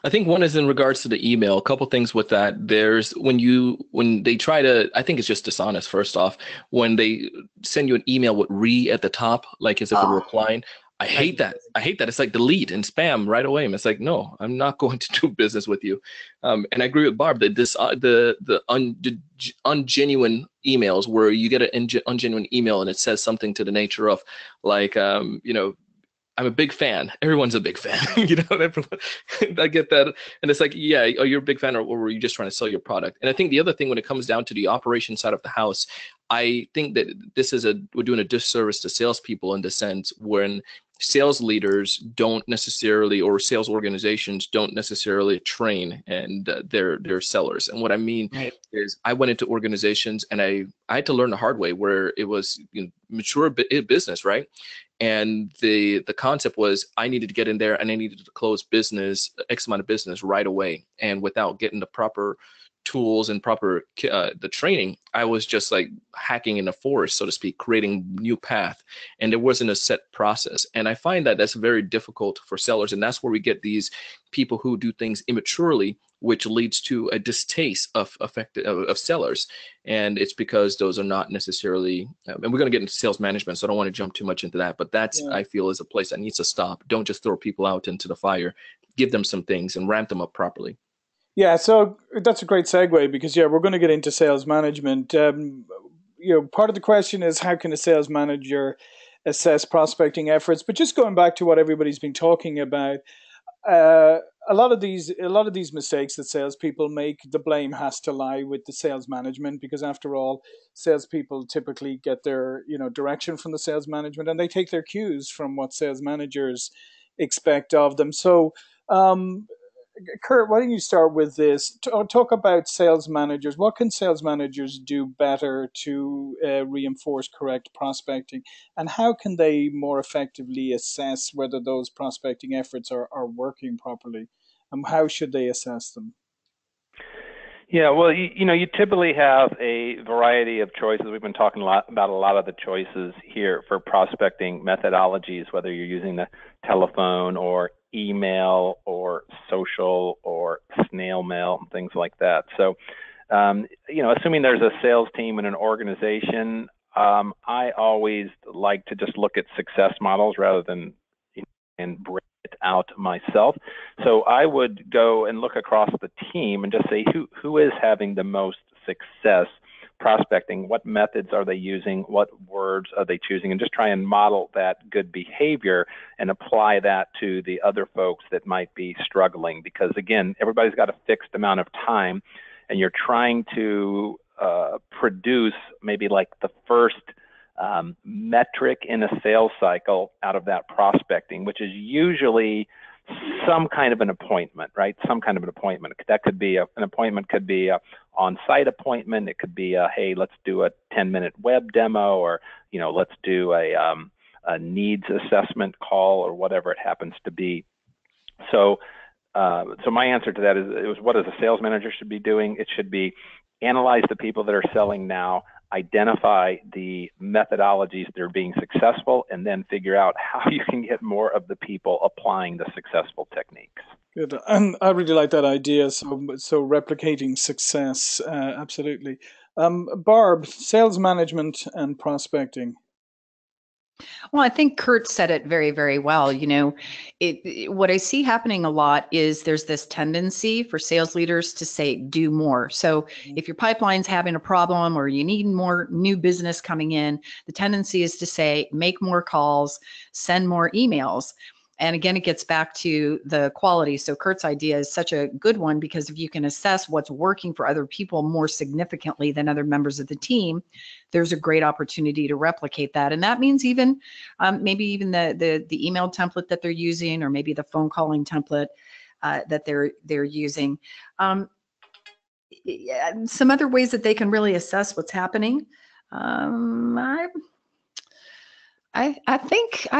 I think one is in regards to the email. A couple things with that. There's when they try to, I think it's just dishonest, first off, when they send you an email with "re" at the top, like as if we're Oh, replying. I hate that. I hate that. It's like delete and spam right away. And it's like, no, I'm not going to do business with you. And I agree with Barb that the ungenuine emails where you get an ungenuine email and it says something to the nature of like, I'm a big fan. Everyone's a big fan. I get that. And it's like, yeah, oh, you're a big fan, or were you just trying to sell your product? And I think the other thing when it comes down to the operation side of the house, I think that we're doing a disservice to salespeople in the sense when sales leaders don't necessarily, or sales organizations don't necessarily train and their sellers. And what I mean right. is I went into organizations and I had to learn the hard way where it was mature business, right? And the concept was I needed to get in there and I needed to close business, X amount of business right away. And without getting the proper tools and proper the training, I was just like hacking in a forest, so to speak, creating new path. And there wasn't a set process. And I find that that's very difficult for sellers. And that's where we get these people who do things immaturely, which leads to a distaste of sellers. And it's because those are not necessarily, and we're going to get into sales management, so I don't want to jump too much into that, but that's, Yeah. I feel, is a place that needs to stop. Don't just throw people out into the fire, give them some things and ramp them up properly. Yeah, so that's a great segue because we're going to get into sales management. Part of the question is how can a sales manager assess prospecting efforts? But just going back to what everybody's been talking about, uh, a lot of these mistakes that salespeople make, the blame has to lie with the sales management because after all, salespeople typically get their direction from the sales management and they take their cues from what sales managers expect of them. So. Kurt, why don't you start with this? Talk about sales managers. What can sales managers do better to reinforce correct prospecting? And how can they more effectively assess whether those prospecting efforts are working properly? And how should they assess them? Yeah, well, you typically have a variety of choices. We've been talking about a lot of the choices here for prospecting methodologies, whether you're using the telephone or email or social or snail mail and things like that. So, assuming there's a sales team in an organization, I always like to just look at success models rather than and break it out myself. So I would go and look across the team and just say who is having the most success prospecting, what methods are they using, what words are they choosing, and just try and model that good behavior and apply that to the other folks that might be struggling. Because again, everybody's got a fixed amount of time and you're trying to produce maybe like the first metric in a sales cycle out of that prospecting, which is usually some kind of an appointment, right? Some kind of an appointment. That could be an appointment, could be a on-site appointment. It could be hey, let's do a 10-minute web demo, or let's do a needs assessment call, or whatever it happens to be. So my answer to that is what does a sales manager should be doing? It should be analyze the people that are selling now, identify the methodologies that are being successful, and then figure out how you can get more of the people applying the successful techniques. Good. And I really like that idea. So replicating success, absolutely. Barb, sales management and prospecting. Well, I think Kurt said it very, very well. You know, what I see happening a lot is there's this tendency for sales leaders to say, do more. So if your pipeline's having a problem or you need more new business coming in, the tendency is to say, make more calls, send more emails. And again, it gets back to the quality. So Kurt's idea is such a good one because if you can assess what's working for other people more significantly than other members of the team, there's a great opportunity to replicate that. And that means even maybe even the email template that they're using, or maybe the phone calling template that they're using. Some other ways that they can really assess what's happening. I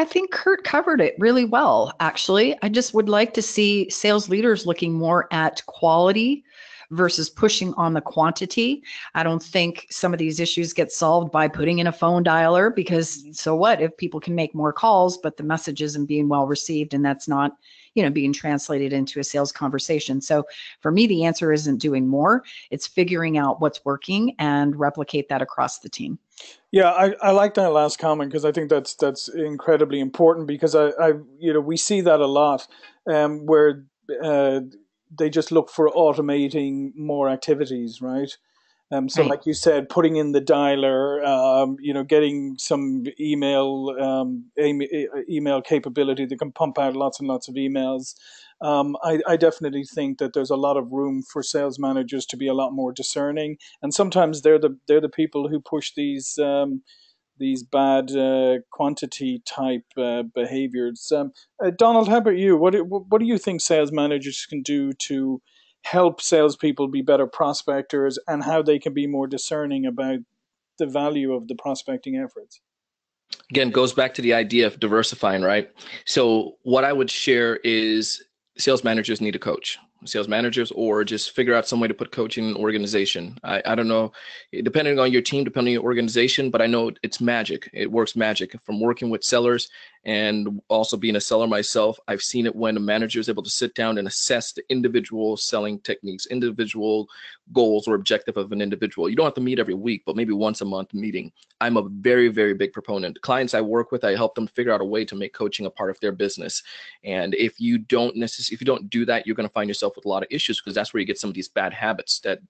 think Kurt covered it really well, actually. I just would like to see sales leaders looking more at quality versus pushing on the quantity. I don't think some of these issues get solved by putting in a phone dialer, because so what if people can make more calls, but the message isn't being well received and that's not, you know, being translated into a sales conversation. So for me, the answer isn't doing more. It's figuring out what's working and replicate that across the team. Yeah, I like that last comment because I think that's incredibly important because we see that a lot where uh, they just look for automating more activities, right? So Right. like you said, putting in the dialer, getting some email capability that can pump out lots and lots of emails. I definitely think that there's a lot of room for sales managers to be a lot more discerning, and sometimes they're the people who push these bad quantity type behaviors. Donald, how about you? What do you think sales managers can do to help salespeople be better prospectors, and how they can be more discerning about the value of the prospecting efforts? Again, goes back to the idea of diversifying, right? So what I would share is sales managers need a coach. Sales managers, or just figure out some way to put coaching in an organization. I don't know, depending on your team, depending on your organization, but I know it's magic. It works magic. From working with sellers and also being a seller myself, I've seen it when a manager is able to sit down and assess the individual selling techniques, individual goals or objective of an individual. You don't have to meet every week, but maybe once a month meeting. I'm a very, very big proponent. Clients I work with, I help them figure out a way to make coaching a part of their business. And if you don't do that, you're going to find yourself with a lot of issues, because that's where you get some of these bad habits that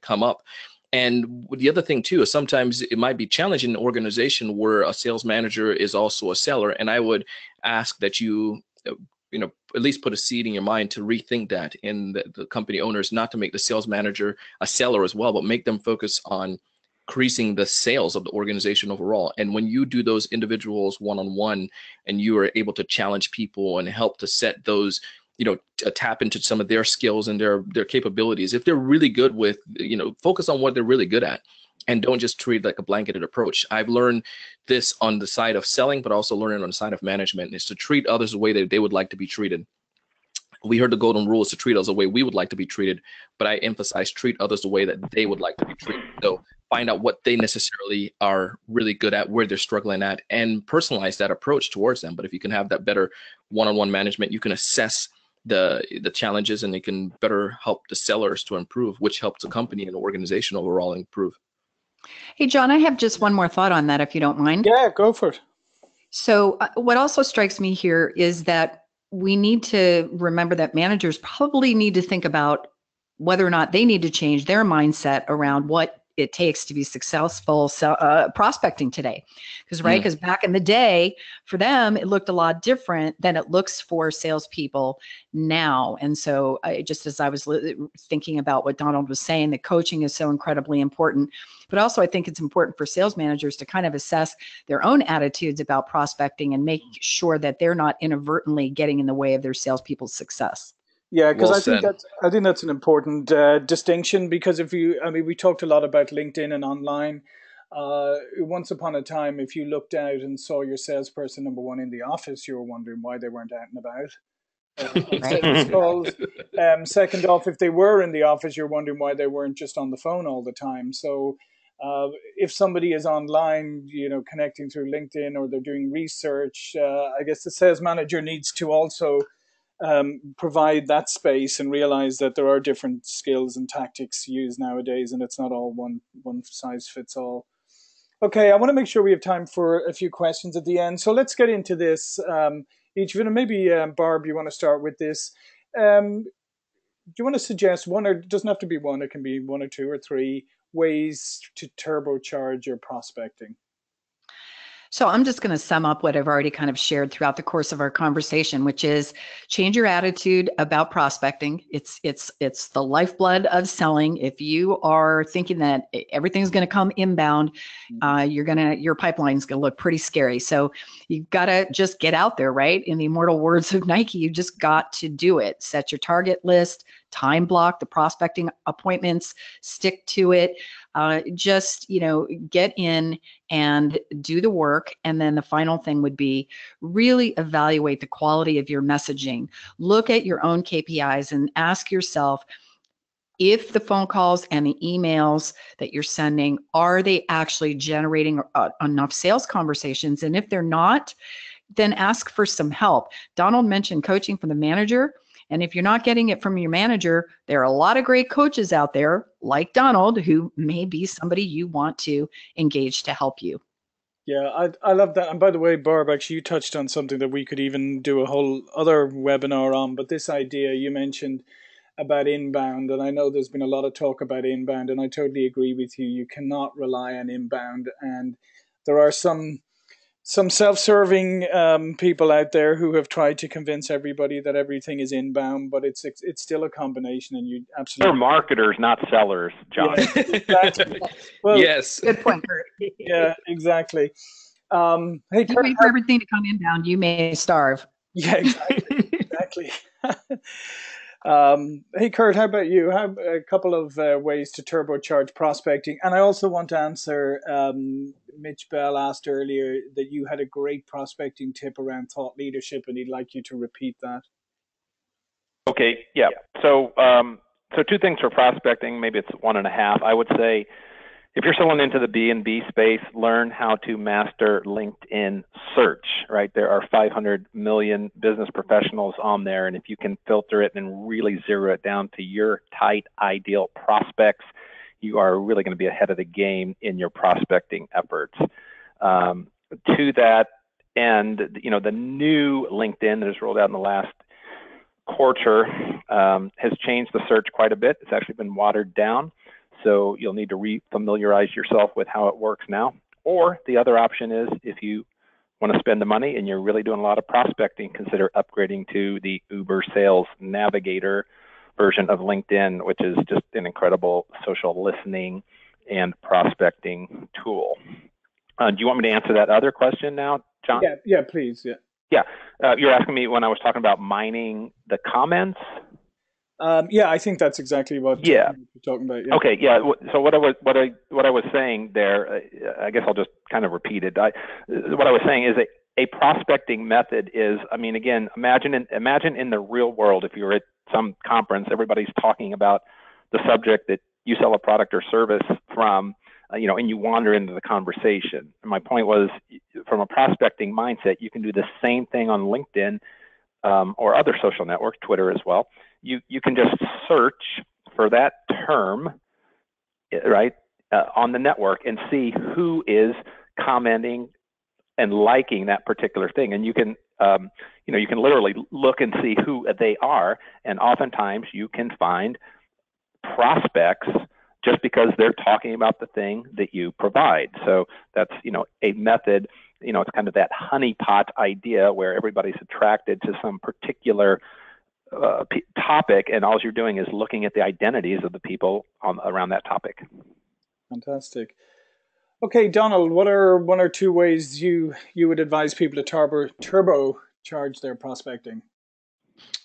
come up. And the other thing too is sometimes it might be challenging in an organization where a sales manager is also a seller. And I would ask that you at least put a seed in your mind to rethink that in the company owners, not to make the sales manager a seller as well, but make them focus on increasing the sales of the organization overall. And when you do those individuals one-on-one and you are able to challenge people and help to set those, tap into some of their skills and their capabilities, if they're really good with, focus on what they're really good at, and don't just treat it like a blanketed approach. I've learned this on the side of selling, but also learning on the side of management, is to treat others the way that they would like to be treated. We heard the golden rule is to treat others the way we would like to be treated, but I emphasize treat others the way that they would like to be treated. So find out what they necessarily are really good at, where they're struggling at, and personalize that approach towards them. But if you can have that better one-on-one management, you can assess the challenges, and it can better help the sellers to improve, which helps the company and the organization overall improve. Hey, John, I have just one more thought on that, if you don't mind. Yeah, go for it. So what also strikes me here is that we need to remember that managers probably need to think about whether or not they need to change their mindset around what it takes to be successful prospecting today. Because back in the day, for them, it looked a lot different than it looks for salespeople now. And so just as I was thinking about what Donald was saying, that coaching is so incredibly important. But also, I think it's important for sales managers to kind of assess their own attitudes about prospecting and make sure that they're not inadvertently getting in the way of their salespeople's success. Yeah, because Well I think that's an important distinction, because we talked a lot about LinkedIn and online. Once upon a time, if you looked out and saw your salesperson number one in the office, you were wondering why they weren't out and about on sales calls. Second off, if they were in the office, you're wondering why they weren't just on the phone all the time. So if somebody is online, connecting through LinkedIn, or they're doing research, I guess the sales manager needs to also provide that space and realize that there are different skills and tactics used nowadays, and it's not all one size fits all. Okay, I want to make sure we have time for a few questions at the end. So let's get into this. Each of you, and maybe Barb, you want to start with this. Do you want to suggest one, or it doesn't have to be one, it can be one or two or three ways to turbocharge your prospecting? So I'm just going to sum up what I've already kind of shared throughout the course of our conversation, which is change your attitude about prospecting. It's the lifeblood of selling. If you are thinking that everything's going to come inbound, your pipeline's going to look pretty scary. So you've got to just get out there, right? In the immortal words of Nike, you just got to do it. Set your target list, time block the prospecting appointments, stick to it. Just, get in and do the work. And then the final thing would be really evaluate the quality of your messaging. Look at your own KPIs and ask yourself if the phone calls and the emails that you're sending, are they actually generating enough sales conversations? And if they're not, then ask for some help. Donald mentioned coaching from the manager. And if you're not getting it from your manager, there are a lot of great coaches out there like Donald who may be somebody you want to engage to help you. Yeah, I love that. And by the way, Barb, actually, you touched on something that we could even do a whole other webinar on. But this idea you mentioned about inbound, and I know there's been a lot of talk about inbound, and I totally agree with you. You cannot rely on inbound. And there are some self-serving people out there who have tried to convince everybody that everything is inbound, but it's still a combination, and you absolutely. They're marketers, not sellers, John. Yeah, exactly. Well, yes. Good point, Kurt. Yeah, exactly. Hey, If you Kurt, wait for everything to come inbound, you may starve. yeah, exactly. Exactly. Hey, Kurt, how about you? Have a couple of ways to turbocharge prospecting. And I also want to answer, Mitch Bell asked earlier that you had a great prospecting tip around thought leadership, and he'd like you to repeat that. Okay, yeah. So two things for prospecting, maybe it's one and a half. I would say if you're selling into the B2B space, learn how to master LinkedIn search, right? There are 500 million business professionals on there, and if you can filter it and really zero it down to your tight, ideal prospects, you are really going to be ahead of the game in your prospecting efforts. To that end, the new LinkedIn that has rolled out in the last quarter has changed the search quite a bit. It's actually been watered down. So you'll need to re-familiarize yourself with how it works now. Or the other option is if you want to spend the money and you're really doing a lot of prospecting, consider upgrading to the Uber Sales Navigator version of LinkedIn, which is just an incredible social listening and prospecting tool. Do you want me to answer that other question now, John? Yeah, please. Yeah. Yeah, you're asking me when I was talking about mining the comments. Yeah, I think that's exactly what you're talking about. Yeah. Okay, yeah. So what I was saying there, I guess I'll just kind of repeat it. What I was saying is a prospecting method is, I mean, again, imagine in the real world, if you're at some conference, everybody's talking about the subject that you sell a product or service from, and you wander into the conversation. And my point was, from a prospecting mindset, you can do the same thing on LinkedIn or other social networks, Twitter as well. You can just search for that term, right, on the network and see who is commenting and liking that particular thing. And you can, you can literally look and see who they are. And oftentimes you can find prospects just because they're talking about the thing that you provide. So that's, a method, it's kind of that honeypot idea where everybody's attracted to some particular topic, and all you're doing is looking at the identities of the people around that topic. Fantastic. Okay, Donald, what are one or two ways you would advise people to turbocharge their prospecting?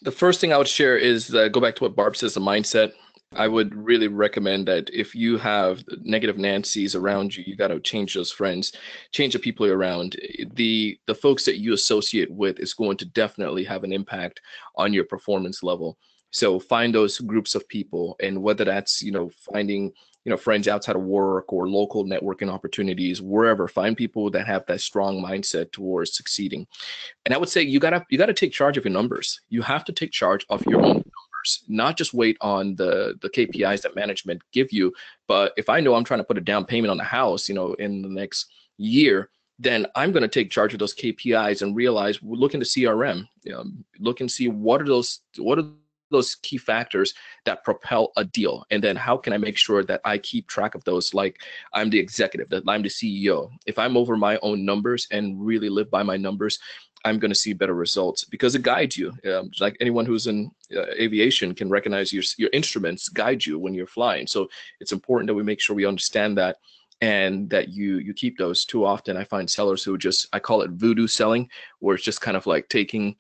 The first thing I would share is go back to what Barb says, the mindset. I would really recommend that if you have negative Nancy's around you, you got to change those friends, change the people you're around. The folks that you associate with is going to definitely have an impact on your performance level. So find those groups of people, and whether that's, finding, friends outside of work or local networking opportunities, wherever, find people that have that strong mindset towards succeeding. And I would say you gotta take charge of your numbers. You have to take charge of your own numbers, not just wait on the KPIs that management give you. But if I know I'm trying to put a down payment on the house, in the next year, then I'm going to take charge of those KPIs and realize, look into CRM, look and see what are those key factors that propel a deal, and then how can I make sure that I keep track of those, like I'm the executive, that I'm the CEO. If I'm over my own numbers and really live by my numbers, I'm going to see better results because it guides you. Like anyone who's in aviation can recognize your instruments guide you when you're flying. So it's important that we make sure we understand that, and that you keep those. Too often I find sellers who I call it voodoo selling, where it's just kind of like taking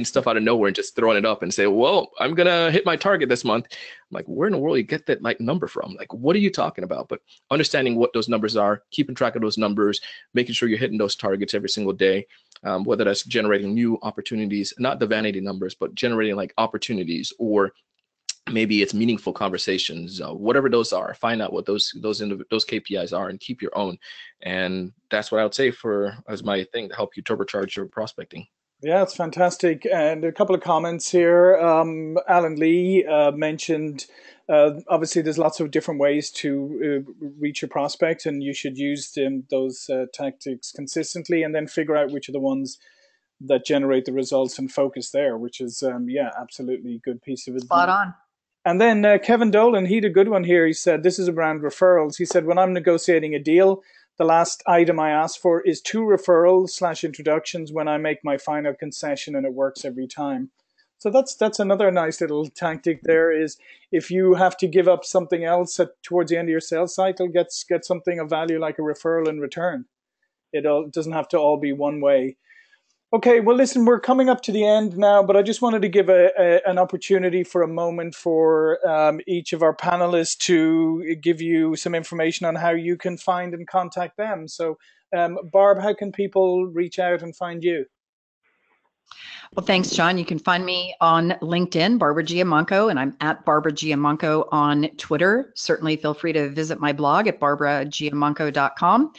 stuff out of nowhere and just throwing it up and say, well, I'm going to hit my target this month. I'm like, where in the world you get that number from? Like, what are you talking about? But understanding what those numbers are, keeping track of those numbers, making sure you're hitting those targets every single day, whether that's generating new opportunities, not the vanity numbers, but generating like opportunities, or maybe it's meaningful conversations, whatever those are. Find out what those KPIs are and keep your own. And that's what I would say as my thing to help you turbocharge your prospecting. Yeah, it's fantastic. And a couple of comments here. Alan Lee mentioned, obviously, there's lots of different ways to reach your prospect, and you should use those tactics consistently, and then figure out which are the ones that generate the results and focus there, which is, absolutely good piece of advice. Spot on. And then Kevin Dolan, he had a good one here. He said, this is around referrals. He said, when I'm negotiating a deal, the last item I ask for is 2 referrals/introductions when I make my final concession, and it works every time. So that's another nice little tactic there, is if you have to give up something else towards the end of your sales cycle, get something of value like a referral in return. It doesn't have to all be one way. Okay, well, listen, we're coming up to the end now, but I just wanted to give an opportunity for a moment for each of our panelists to give you some information on how you can find and contact them. So, Barb, how can people reach out and find you? Well, thanks, John. You can find me on LinkedIn, Barbara Giamanco, and I'm at Barbara Giamanco on Twitter. Certainly feel free to visit my blog at barbaragiamanco.com.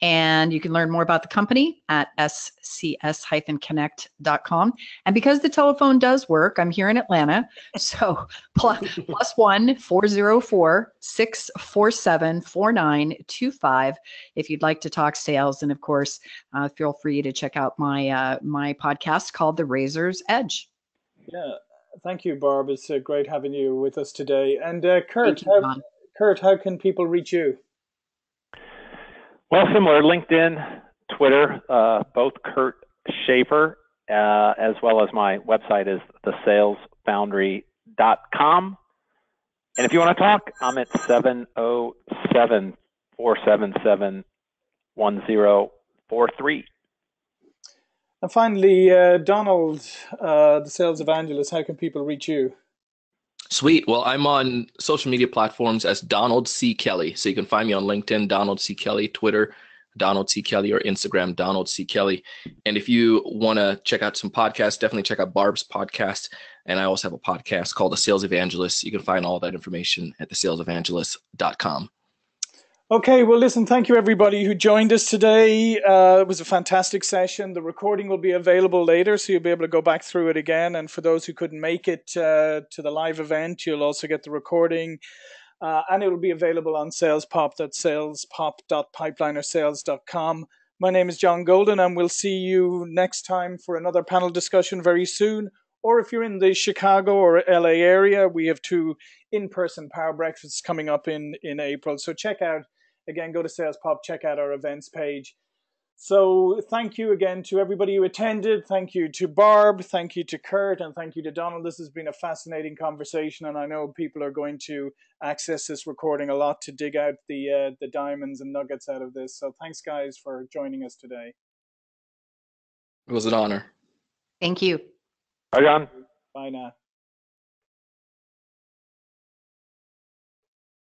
And you can learn more about the company at scs-connect.com. And because the telephone does work, I'm here in Atlanta. So +1 404 647 4925 if you'd like to talk sales. And of course, feel free to check out my my podcast called The Razor's Edge. Yeah, thank you, Barb. It's great having you with us today. And Kurt, Kurt, how can people reach you? Well, similar, LinkedIn, Twitter, both Kurt Schaefer, as well as my website is thesalesfoundry.com. And if you want to talk, I'm at 707-477-1043. And finally, Donald, the sales evangelist, how can people reach you? Sweet. Well, I'm on social media platforms as Donald C. Kelly. So you can find me on LinkedIn, Donald C. Kelly, Twitter, Donald C. Kelly, or Instagram, Donald C. Kelly. And if you want to check out some podcasts, definitely check out Barb's podcast. And I also have a podcast called The Sales Evangelist. You can find all that information at thesalesevangelist.com. Okay, well, listen, thank you, everybody who joined us today. It was a fantastic session. The recording will be available later, so you'll be able to go back through it again. And for those who couldn't make it to the live event, you'll also get the recording. And it will be available on SalesPOP. That's salespop.pipelinersales.com. My name is John Golden, and we'll see you next time for another panel discussion very soon. Or if you're in the Chicago or LA area, we have 2 in-person power breakfasts coming up in April. So check out, again, go to SalesPOP, check out our events page. So thank you again to everybody who attended. Thank you to Barb. Thank you to Kurt. And thank you to Donald. This has been a fascinating conversation. And I know people are going to access this recording a lot to dig out the diamonds and nuggets out of this. So thanks, guys, for joining us today. It was an honor. Thank you. Bye, John. Bye now.